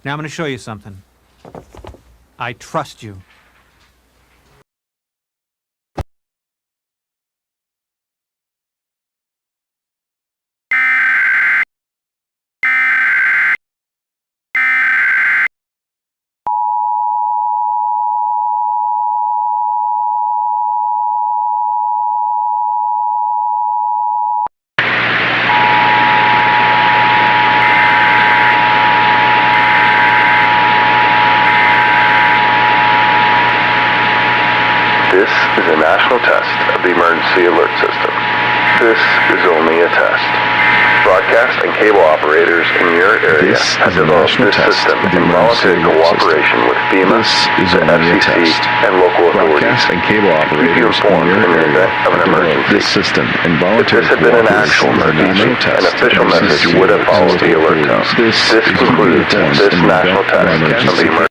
Now I'm going to show you something. I trust you. This is a national test of the emergency alert system. This is only a test. Broadcast and cable operators in your area have developed this system in voluntary cooperation with FEMA, the FCC, and local authorities. Broadcast and cable To keep you operators informed in the event of an emergency. this system in If voluntary this had been an actual emergency, an official message would have followed the alert tone. This concludes this national test of the emergency.